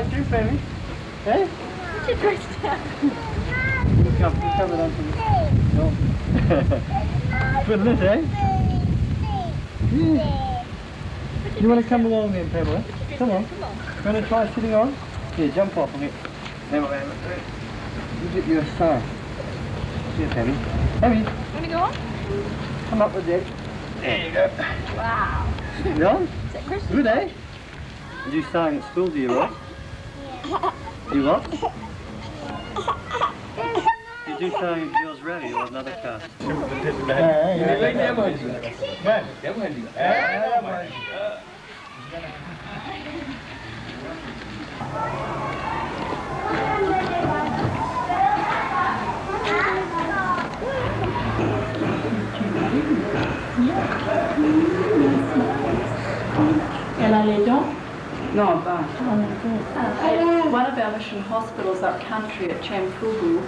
ice cream, baby? Hey? What's your dress down? Come it on for me. No. Good, eh? Yeah. You want to come along then, Pamela? Come on. You want to try sitting on? Here, jump off of it. Pamela, you get your star. Here, Pammy. Pammy. Want to go on? Come up with that. There you go. Wow. Sitting on? Is that Christmas? Good, eh? You do sewing at school, do you, right? You what? You do sewing at Girls Rally or another car? Elle a les dents? No, but At one of our mission hospitals up country at Chamfugu,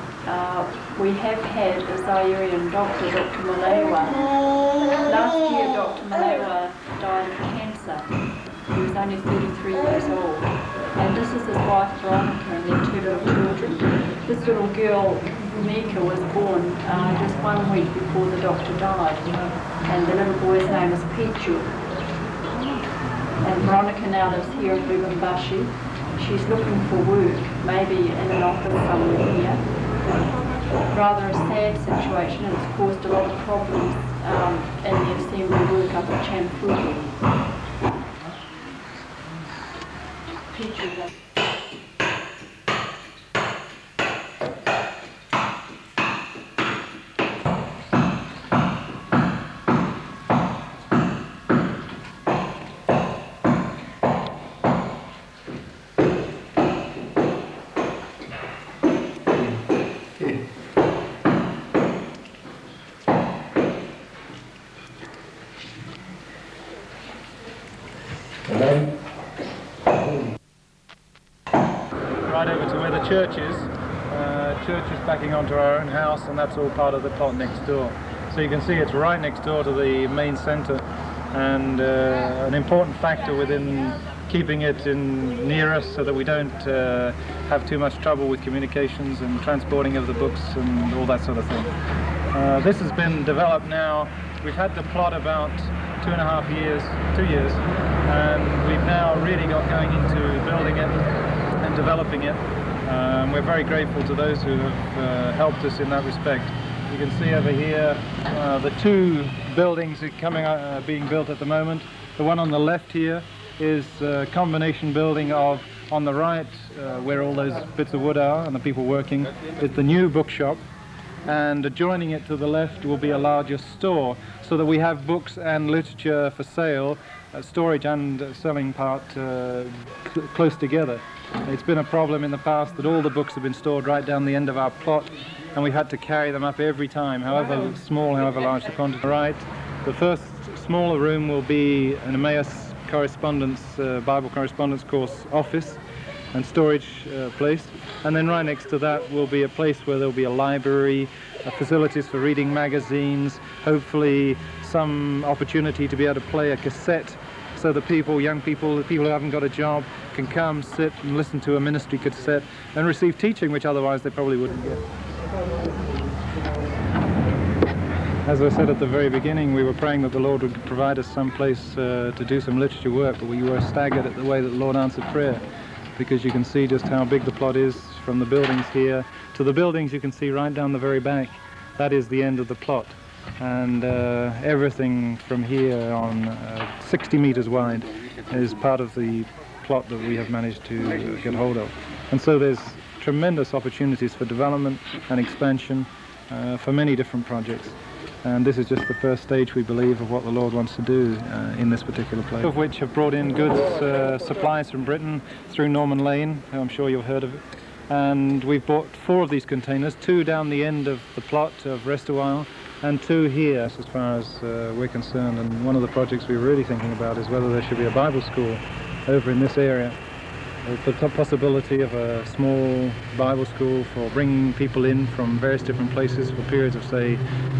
we have had a Zairian doctor, Dr. Malewa. Last year, Dr. Malewa died of cancer. He was only 33 years old. And this is his wife, Veronica, and their two little children. This little girl, Mika, was born just 1 week before the doctor died. And the little boy's name is Pichu. And Veronica now lives here in Lubumbashi. She's looking for work, maybe in an office somewhere here. Rather a sad situation, and it's caused a lot of problems in the assembly work up at Chamfugu. Right over to where the church is. Church is backing onto our own house, and that's all part of the plot next door. So you can see it's right next door to the main centre, and an important factor within keeping it near us so that we don't have too much trouble with communications and transporting of the books and all that sort of thing. This has been developed now. We've had the plot about 2.5 years, 2 years, and we've now really got going into building it and developing it. We're very grateful to those who have helped us in that respect. You can see over here the two buildings being built at the moment. The one on the left here is a combination building of, on the right, where all those bits of wood are and the people working, is the new bookshop. And adjoining it to the left will be a larger store, so that we have books and literature for sale, storage and selling part close together. It's been a problem in the past that all the books have been stored right down the end of our plot, and we've had to carry them up every time, however small, however large the quantity. Right, the first smaller room will be an Emmaus correspondence, Bible correspondence course office and storage place, and then right next to that will be a place where there'll be a library, facilities for reading magazines, hopefully some opportunity to be able to play a cassette, so the people, young people, the people who haven't got a job, can come, sit and listen to a ministry cassette and receive teaching, which otherwise they probably wouldn't get. As I said at the very beginning, we were praying that the Lord would provide us some place to do some literature work, but we were staggered at the way that the Lord answered prayer, because you can see just how big the plot is from the buildings here to the buildings you can see right down the very back. That is the end of the plot. And everything from here on 60 meters wide is part of the plot that we have managed to get hold of. And so there's tremendous opportunities for development and expansion for many different projects. And this is just the first stage, we believe, of what the Lord wants to do in this particular place. Of which have brought in goods, supplies from Britain through Norman Lane, I'm sure you've heard of it. And we've bought 4 of these containers, 2 down the end of the plot of Restawhile, and 2 here, as far as we're concerned. And one of the projects we're really thinking about is whether there should be a Bible school over in this area. The possibility of a small Bible school for bringing people in from various different places for periods of, say,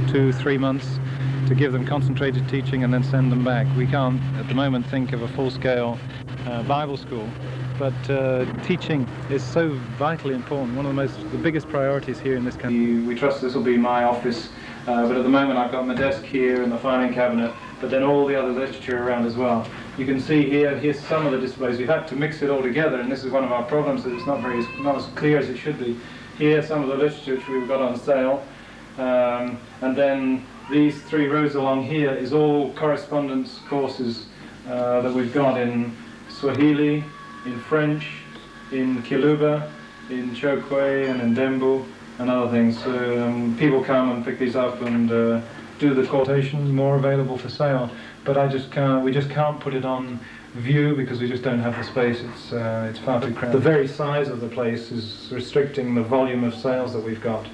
2-3 months, to give them concentrated teaching and then send them back. We can't, at the moment, think of a full-scale Bible school. but teaching is so vitally important. One of the biggest priorities here in this country. We trust this will be my office, but at the moment I've got my desk here and the filing cabinet, but then all the other literature around as well. You can see here's some of the displays. We've had to mix it all together, and this is one of our problems, that it's not as clear as it should be. Here's some of the literature which we've got on sale, and then these 3 rows along here is all correspondence courses that we've got in Swahili, in French, in Kiluba, in Chokwe and in Dembu and other things. So people come and pick these up and do the quotation, more available for sale. But we just can't put it on view because we just don't have the space. It's far too crowded. The very size of the place is restricting the volume of sales that we've got,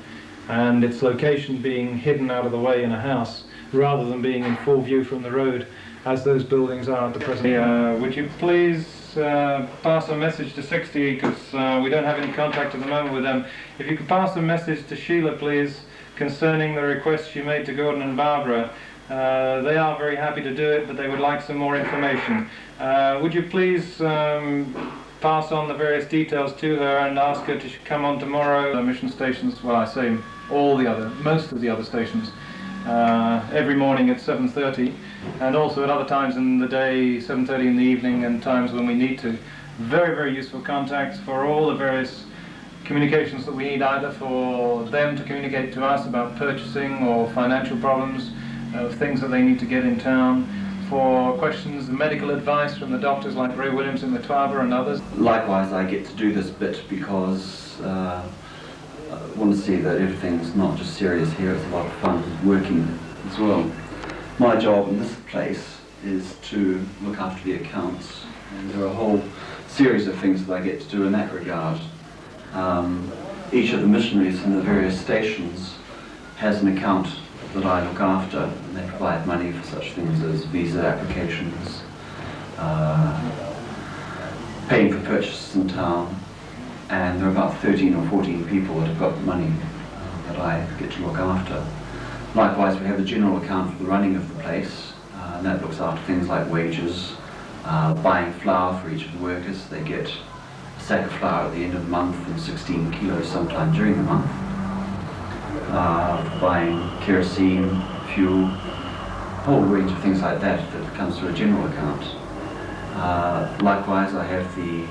and its location being hidden out of the way in a house rather than being in full view from the road as those buildings are at the present time. Would you please pass a message to 60, because we don't have any contact at the moment with them. If you could pass a message to Sheila, please, concerning the request she made to Gordon and Barbara. They are very happy to do it, but they would like some more information. Would you please pass on the various details to her and ask her to come on tomorrow? The mission stations, well, I say most of the other stations, every morning at 7:30, and also at other times in the day, 7:30 in the evening, and times when we need to. Very, very useful contacts for all the various communications that we need, either for them to communicate to us about purchasing or financial problems, of things that they need to get in town, for questions, medical advice from the doctors like Ray Williams in Letaba and others. Likewise, I get to do this bit because I want to see that everything's not just serious here, it's a lot of fun working as well. My job in this place is to look after the accounts, and there are a whole series of things that I get to do in that regard. Each of the missionaries in the various stations has an account that I look after, and they provide money for such things as visa applications, paying for purchases in town, and there are about 13 or 14 people that have got money that I get to look after. Likewise, we have a general account for the running of the place, and that looks after things like wages, buying flour for each of the workers. They get a sack of flour at the end of the month and 16 kilos sometime during the month. Buying kerosene, fuel, a whole range of things like that that comes through a general account. Likewise, I have the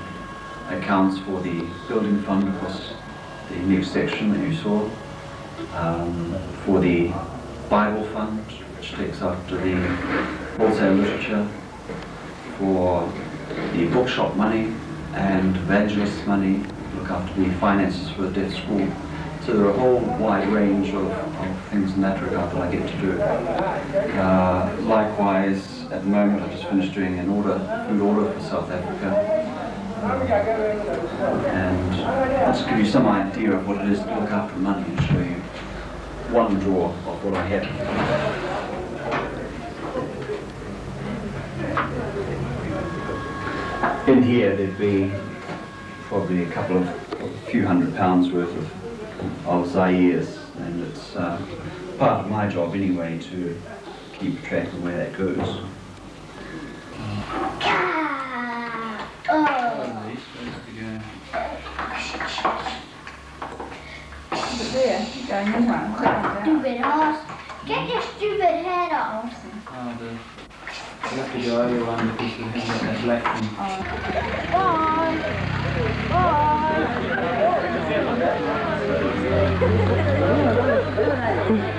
accounts for the building fund across the next section that you saw, for the Bible fund, which takes after the wholesale literature, for the bookshop money and evangelist money, look after the finances for the deaf school. So there are a whole wide range of things in that regard that I get to do. Likewise, at the moment I've just finished doing an food order for South Africa. And I'll just give you some idea of what it is to look after money and show you one drawer of what I have. In here there'd be probably a few £100 worth of Zaire's, and it's part of my job anyway to keep track of where that goes. There, you're going in one. Stupid horse. Get your stupid head off. You'll have to do earlier one because you haven't got that black one. Bye. Bye.